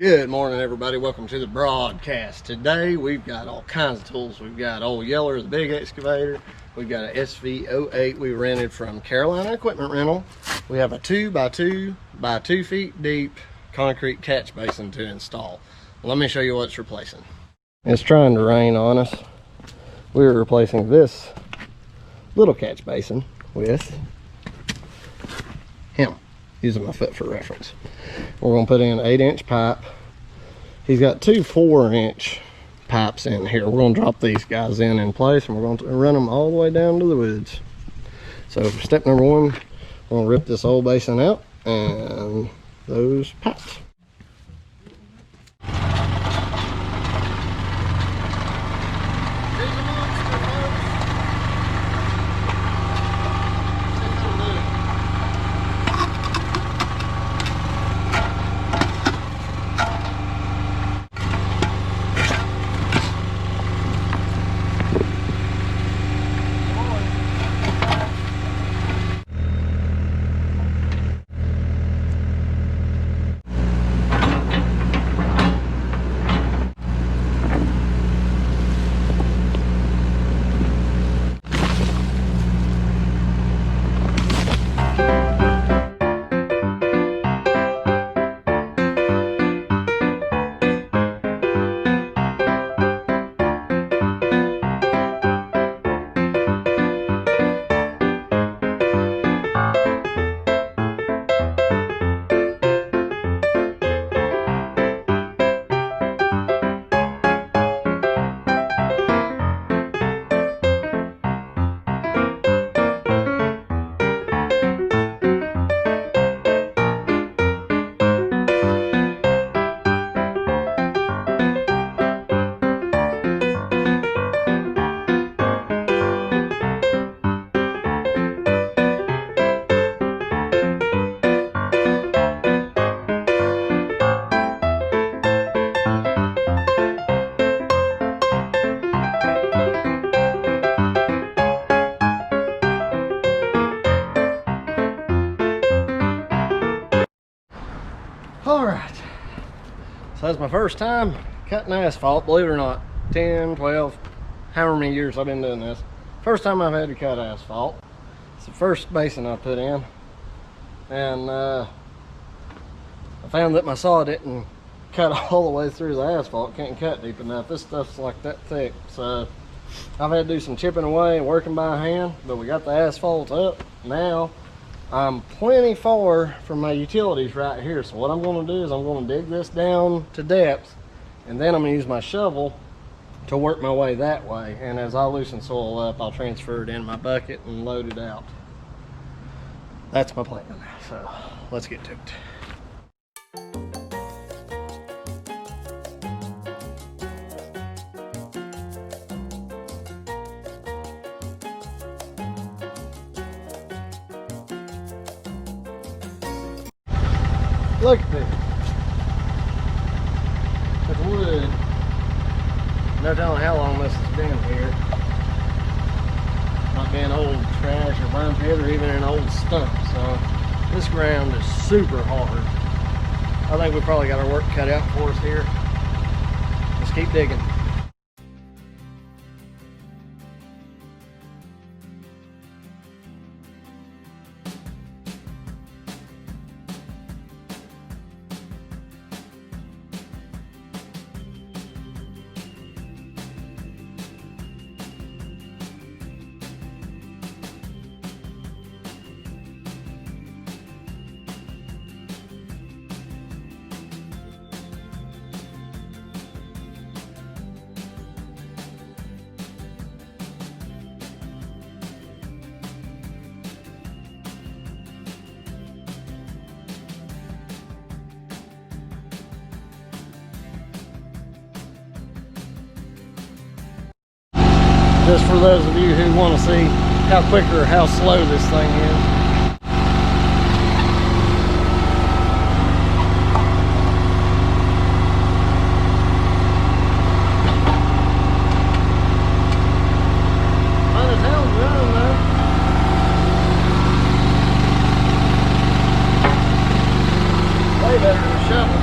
Good morning, everybody. Welcome to the broadcast. Today we've got all kinds of tools. We've got old Yeller, the big excavator. We've got an SV08 we rented from Carolina Equipment Rental. We have a 2x2 by 2 feet deep concrete catch basin to install. Let me show you what it's replacing. It's trying to rain on us. We're replacing this little catch basin with him, using my foot for reference. We're going to put in an 8-inch pipe. He's got two 4-inch pipes in here. We're going to drop these guys in place, and we're going to run them all the way down to the woods. So step number one, we're going to rip this old basin out and those pipes. All right, so that's my first time cutting asphalt, believe it or not. 10, 12, however many years I've been doing this. First time I've had to cut asphalt. It's the first basin I put in, and I found that my saw didn't cut all the way through the asphalt. Can't cut deep enough. This stuff's like that thick, so I've had to do some chipping away and working by hand, but we got the asphalt up now. I'm plenty far from my utilities right here, so what I'm going to do is I'm going to dig this down to depth, and then I'm going to use my shovel to work my way that way, and as I loosen soil up, I'll transfer it in my bucket and load it out. That's my plan, so let's get to it. Look at this. It's wood. No telling how long this has been here. Not being old trash or burnt wood or even an old stump. So this ground is super hard. I think we probably got our work cut out for us here. Let's keep digging. Just for those of you who want to see how quick or how slow this thing is. Might as hell run though. Way better than a shovel.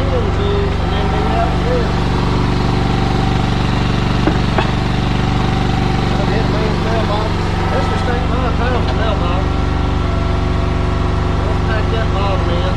hand tools and then dig it out again. I'll hit a man's mailbox. Let's just take 5 pounds of mailbox. Let's pack that bottom in.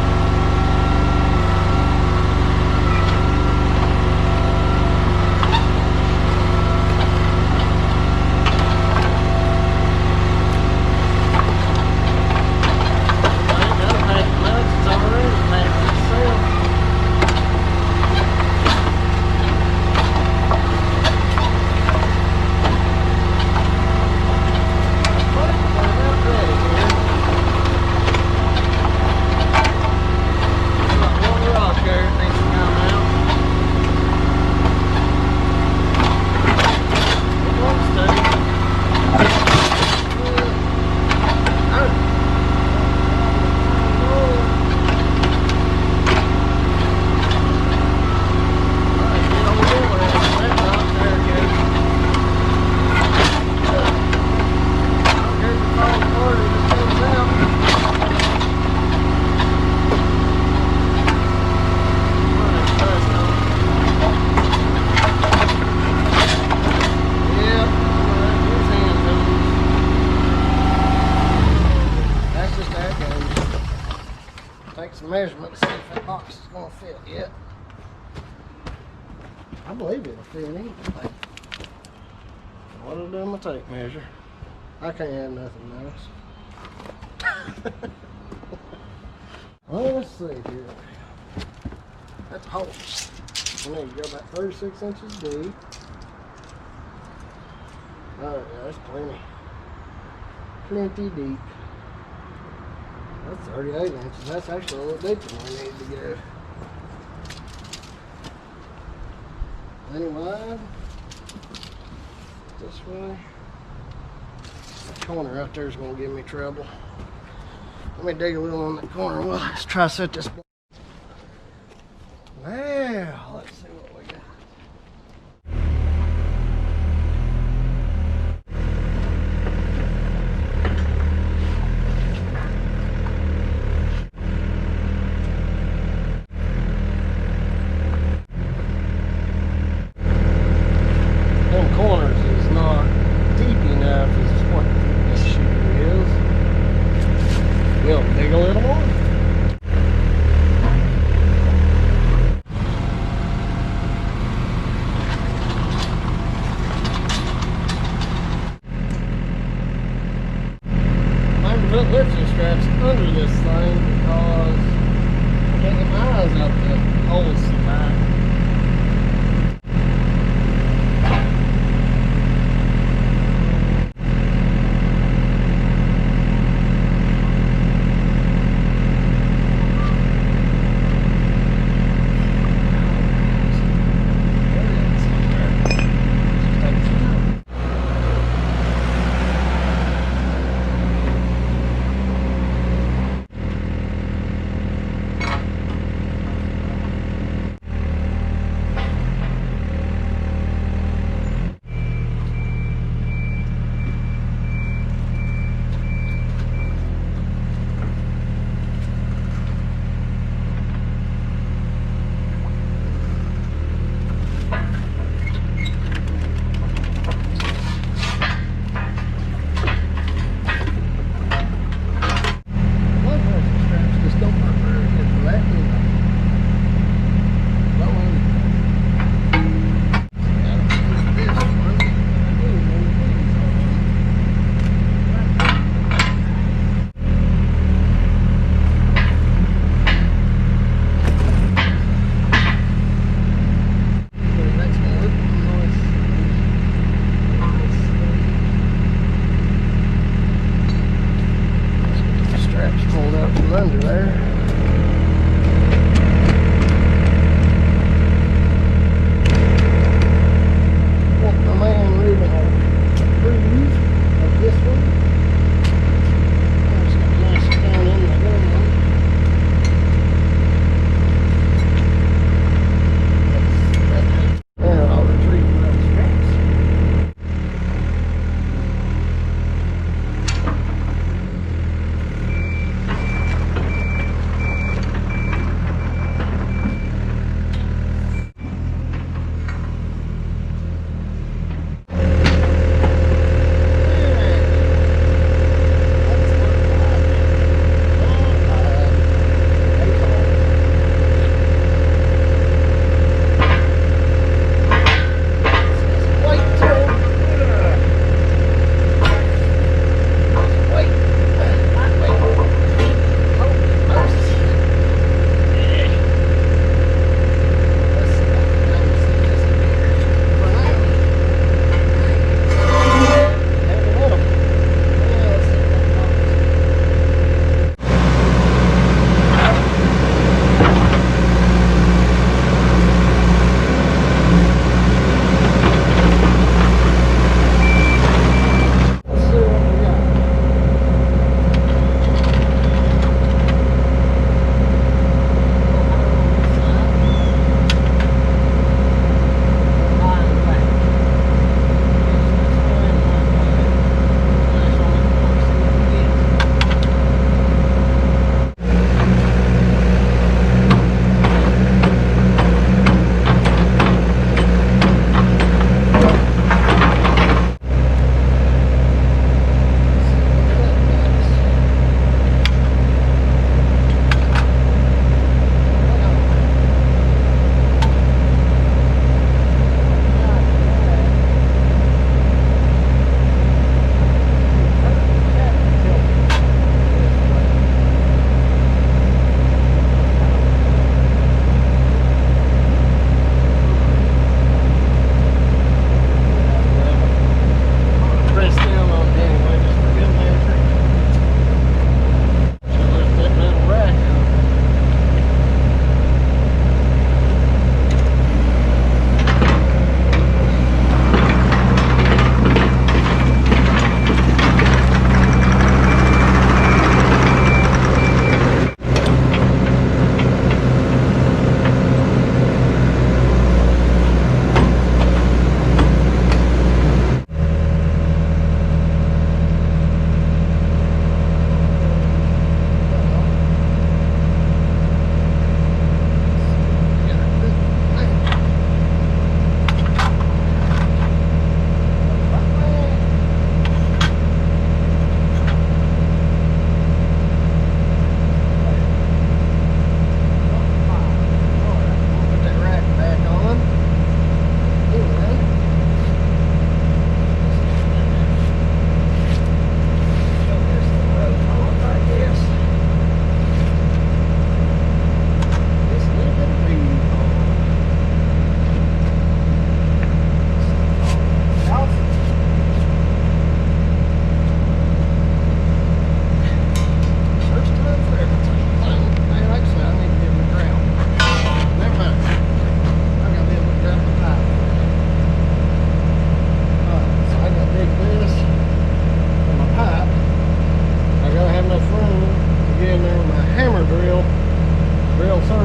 Take some measurements, see if that box is going to fit yet. I believe it'll fit anyway. What'll do my tape measure? I can't have nothing else. Well, let's see here. That's a hole. I need to go about 36 inches deep. Oh yeah, that's plenty. Plenty deep. That's 38 inches. That's actually a little deeper than we need to go. Plenty wide. This way. That corner right there is going to give me trouble. Let me dig a little on that corner. Well, let's try to set this. Now, let's see what we got. Them corners is not deep enough is what the issue is. We'll dig a little more.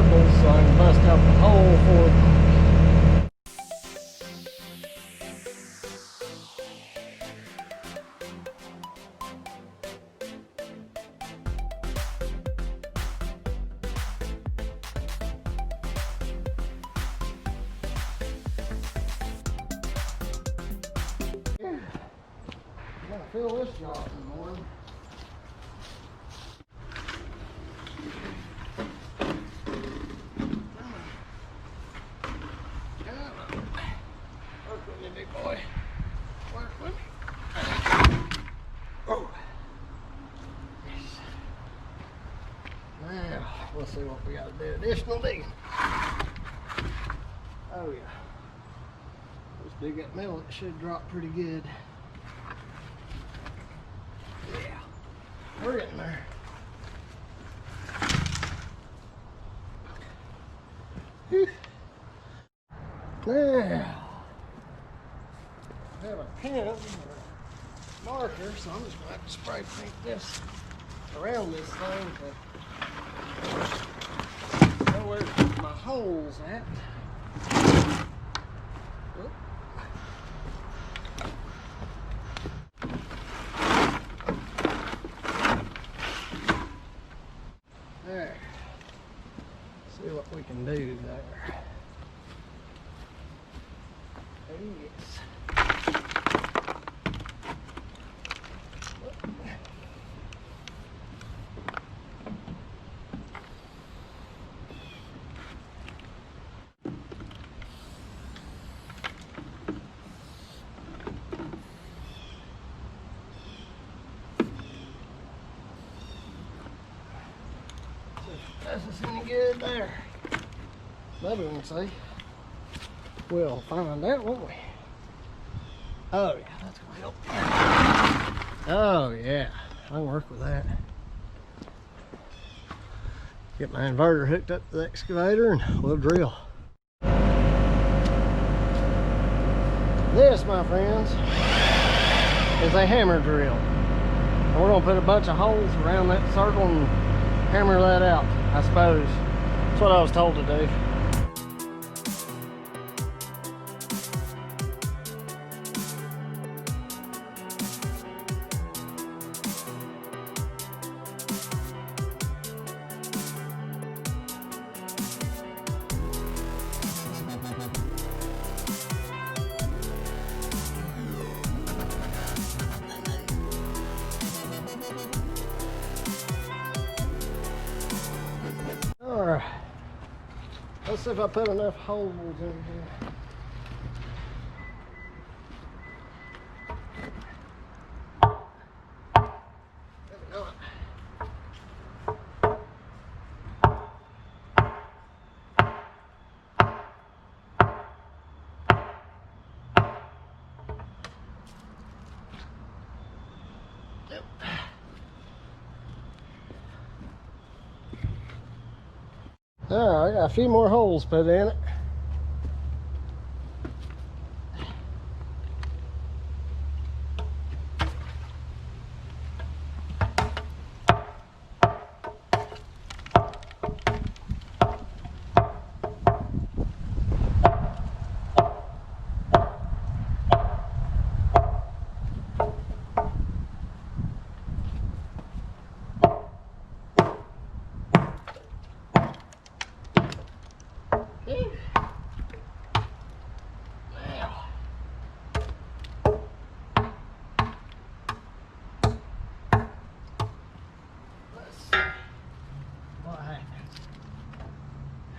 circles so I can bust out the hole for it. I'm gonna fill this job in the morning. Work with me, big boy. Work with me. Oh. Yes. Now, let's see what we gotta do. Additional digging. Oh yeah. Let's dig that metal. It should drop pretty good. Yeah. We're getting there. Whew. Now, I have a pen or a marker, so I'm just going to have to spray paint this around this thing to know where my hole's at. Oop. There. See what we can do there. Oh, yes. Does us any good there? Maybe we can see. We'll find out, won't we? Oh yeah, that's gonna help. Oh yeah, I can work with that. Get my inverter hooked up to the excavator and we'll drill. This, my friends, is a hammer drill. And we're gonna put a bunch of holes around that circle and hammer that out, I suppose. That's what I was told to do. Alright, let's see if I put enough holes in here. Alright, I got a few more holes put in it.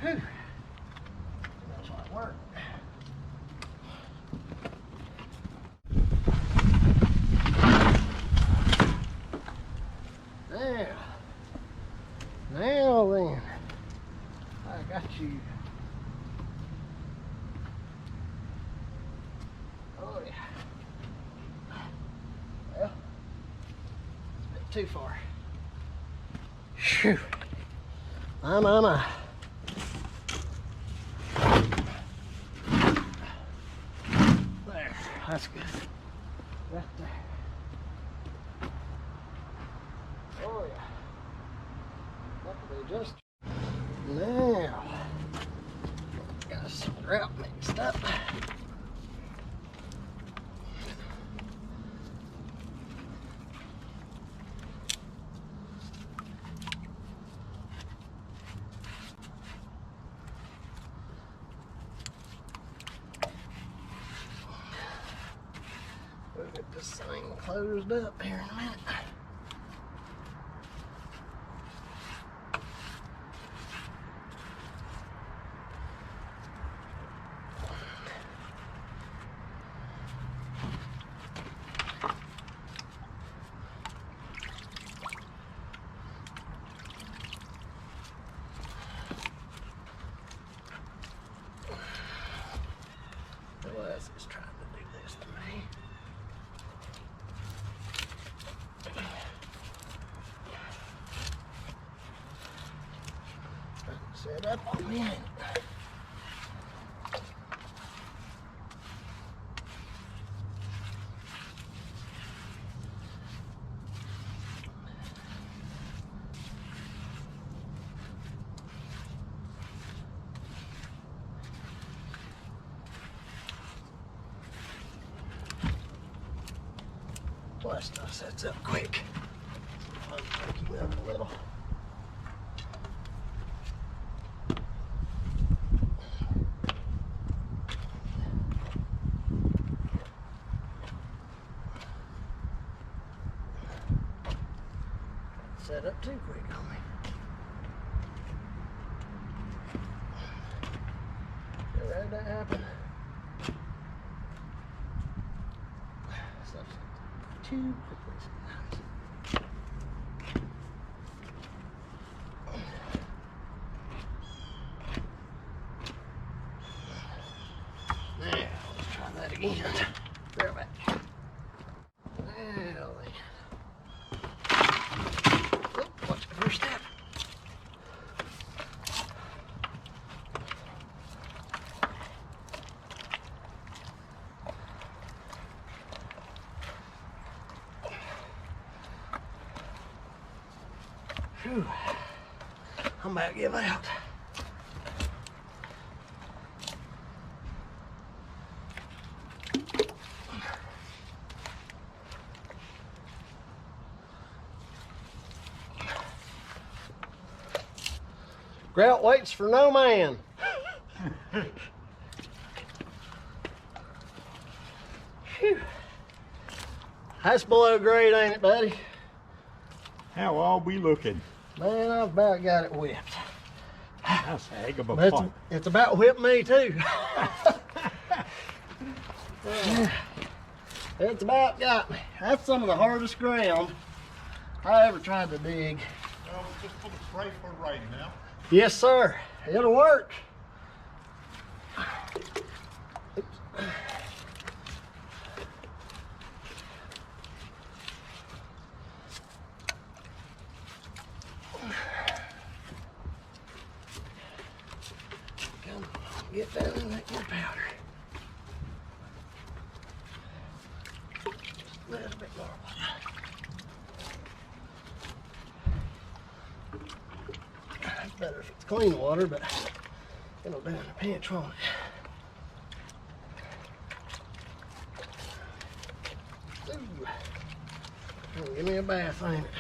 Whew. That's hard work. Now then, I got you. Oh yeah. Well, it's a bit too far. Phew. My. There, that's good. Right there. Oh yeah. That could be just now. some grout mixed up. We'll get this thing closed up here in a minute. Les is trying to do this to me. Trying to set up on me, ain't it? That stuff sets up quick. I'll break you up a little. Set up too quick on me. Ever had that happen? Stuff's too quickly sometimes. Now, let's try that again. Grab it. Now then. Oh, watch the first step. Whew. I'm about to give out. Grout waits for no man. Whew. That's below grade, ain't it, buddy? How are we looking? Man, I've about got it whipped. That's a heck of a But fight. it's about whipped me too. It's about got me. That's some of the hardest ground I ever tried to dig. Well, just put a spray for rain now. Yes, sir. It'll work. Oops. Come on, get down in that good powder. Just a little bit more water. It's better if it's clean water, but it'll do in a pinch, won't it? Ooh. Oh, give me a bath, ain't it?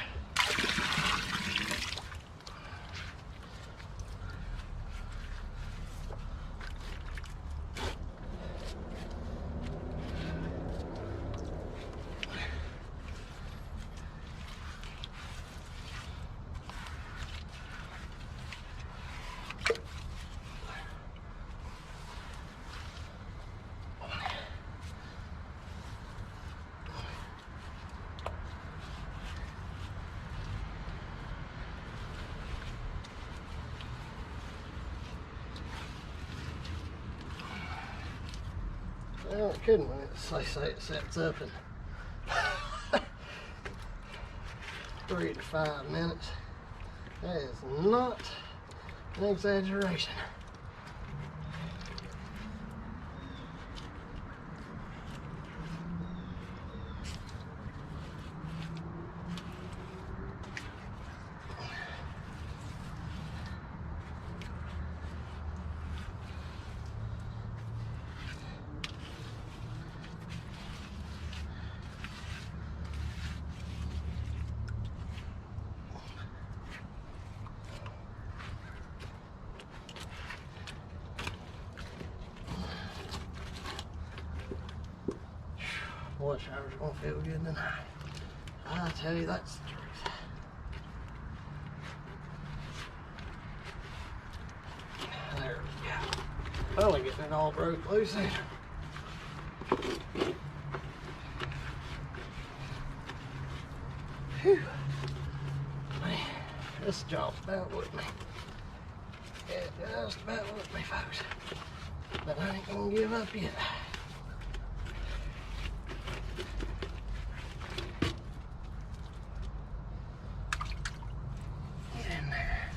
Well, it couldn't when they say it sets up in 3 to 5 minutes. That is not an exaggeration. What shower's gonna feel good tonight. I tell you, that's the truth. There we go. Finally getting it all broke loose there. Whew. Man, this job's about with me. It just about with me, folks. But I ain't gonna give up yet. Get in there.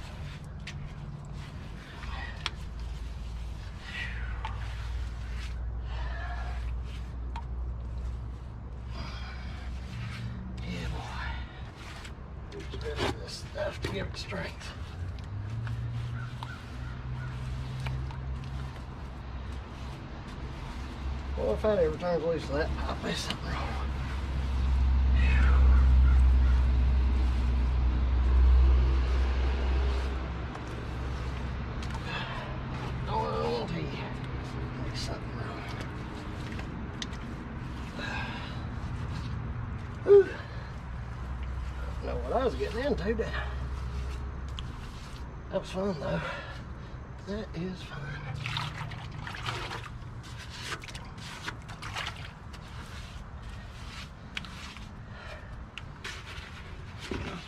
Yeah, boy. Use the rest of this stuff to give it strength. Well, if that ever turns loose of that pipe, there's something wrong. Don't want to tell you. There's something wrong. Whew. I don't know what I was getting into, did I? That was fun, though. That is fun.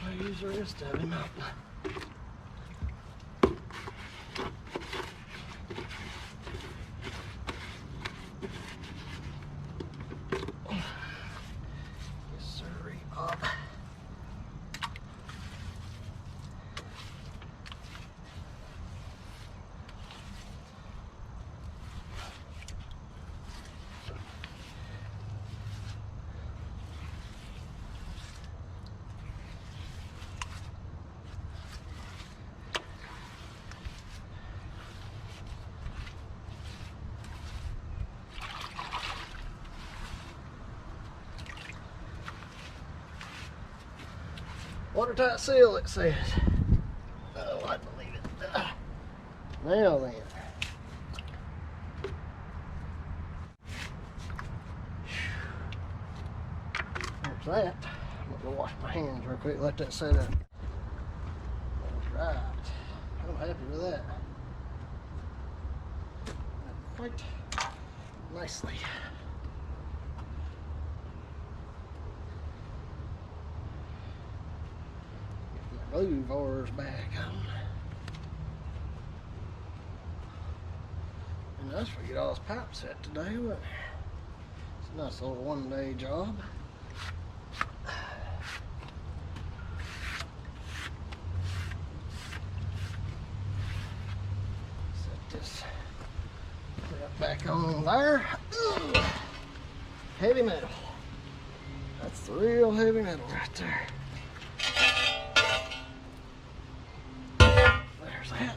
I'll use the rest of him up. Yes, sir, Bob. Watertight seal, it says. Oh, I believe it. Now then. There's that. I'm gonna go wash my hands real quick, let that set up. Alright. I'm happy with that. Quite nicely. Blue bars back on. And that's where you get all this pipe set today, but it's a nice little one-day job. Set this back on there. Ugh. Heavy metal. That's the real heavy metal right there. That.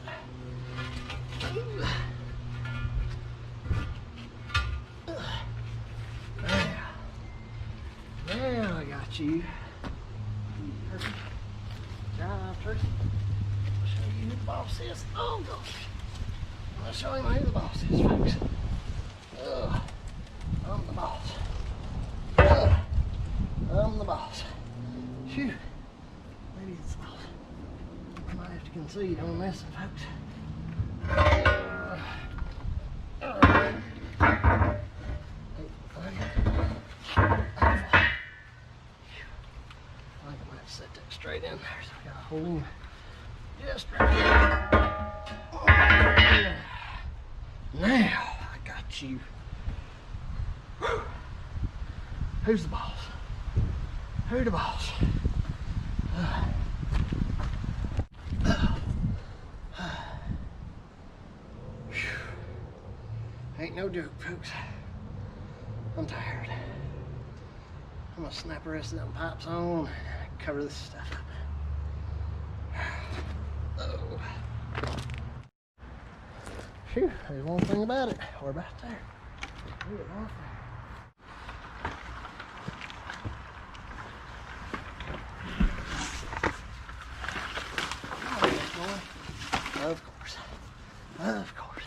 Now I got you. Turkey. Drive, turkey. I'll show you who the boss is. Oh gosh. I'll show him who the boss is, folks. I'm the boss. I'm the boss. Phew. Maybe it's the boss. I might have to concede on this, folks. I think I might set that straight in there so I got a hole just right there. Now I got you. Whew. Who's the boss? Who the boss? Ain't no joke, folks. I'm tired. I'm gonna snap the rest of them pipes on and cover this stuff up. Oh. Phew, there's one thing about it. We're about there. We're about there. Of course. Of course.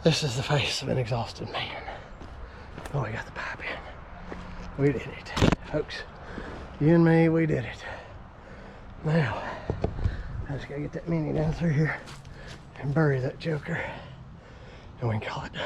This is the face of an exhausted man. Oh, we got the pipe in. We did it. Folks, you and me, we did it. Now, I just gotta get that mini down through here and bury that joker, and we can call it done.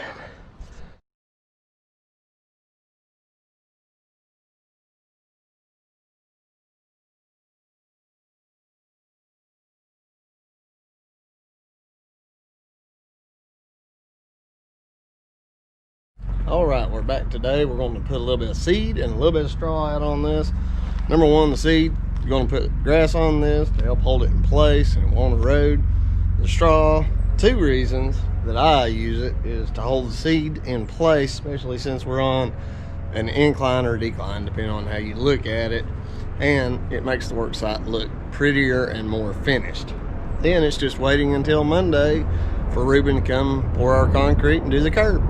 All right, we're back today. We're going to put a little bit of seed and a little bit of straw out on this. Number one, the seed, you're going to put grass on this to help hold it in place and it won't erode. The straw, two reasons that I use it is to hold the seed in place, especially since we're on an incline or decline, depending on how you look at it. And it makes the work site look prettier and more finished. Then it's just waiting until Monday for Ruben to come pour our concrete and do the curb.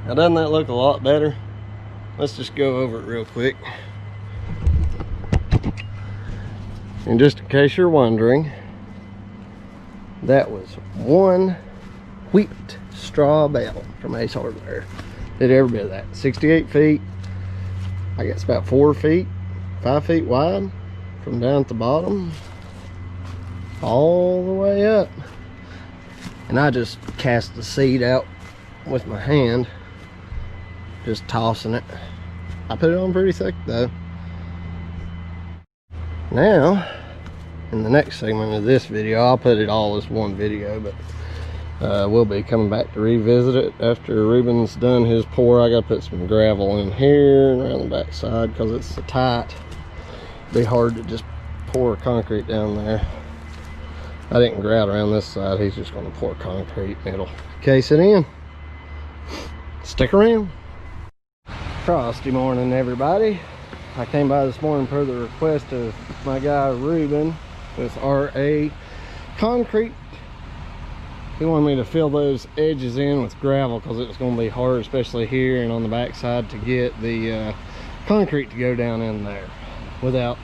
Now, doesn't that look a lot better? Let's just go over it real quick. And just in case you're wondering, that was one wheat straw bale from Ace Hardware. Did every bit of that. 68 feet. I guess about 4 feet, 5 feet wide from down at the bottom all the way up. And I just cast the seed out with my hand, just tossing it. I put it on pretty thick though. Now, in the next segment of this video, I'll put it all as one video, but we'll be coming back to revisit it after Ruben's done his pour. I gotta put some gravel in here and around the back side because it's so tight. It'd be hard to just pour concrete down there. I didn't grout around this side. He's just gonna pour concrete and it'll case it in. Stick around. Frosty morning, everybody. I came by this morning per the request of my guy Ruben with RA Concrete. He wanted me to fill those edges in with gravel because it was going to be hard, especially here and on the back side, to get the concrete to go down in there without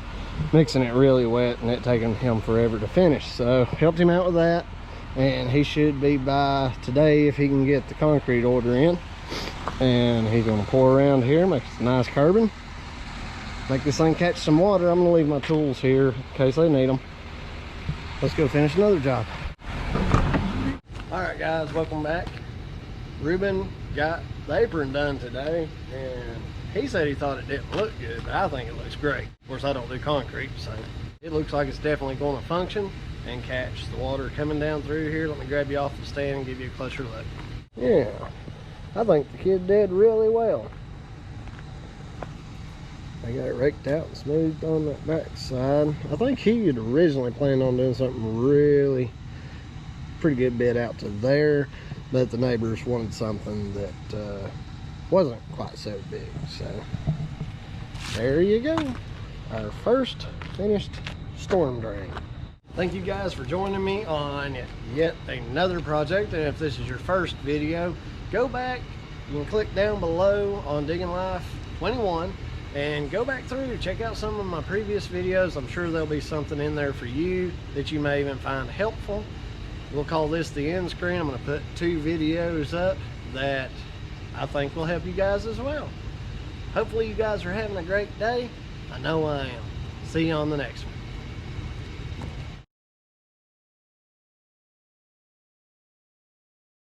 mixing it really wet and it taking him forever to finish. So helped him out with that, and he should be by today if he can get the concrete order in. And he's going to pour around here, make a nice curbing, make this thing catch some water. I'm going to leave my tools here in case they need them. Let's go finish another job. All right, guys, welcome back. Ruben got the apron done today, and he said he thought it didn't look good, but I think it looks great. Of course, I don't do concrete, so it looks like it's definitely going to function and catch the water coming down through here. Let me grab you off the stand and give you a closer look. Yeah, I think the kid did really well. I got it raked out and smoothed on that back side. I think he had originally planned on doing something really pretty good bit out to there, but the neighbors wanted something that wasn't quite so big. So there you go, our first finished storm drain. Thank you guys for joining me on yet another project, and if this is your first video, go back, you can click down below on Digging Life 21 and go back through, check out some of my previous videos. I'm sure there'll be something in there for you that you may even find helpful. We'll call this the end screen. I'm going to put 2 videos up that I think will help you guys as well. Hopefully you guys are having a great day. I know I am. See you on the next one.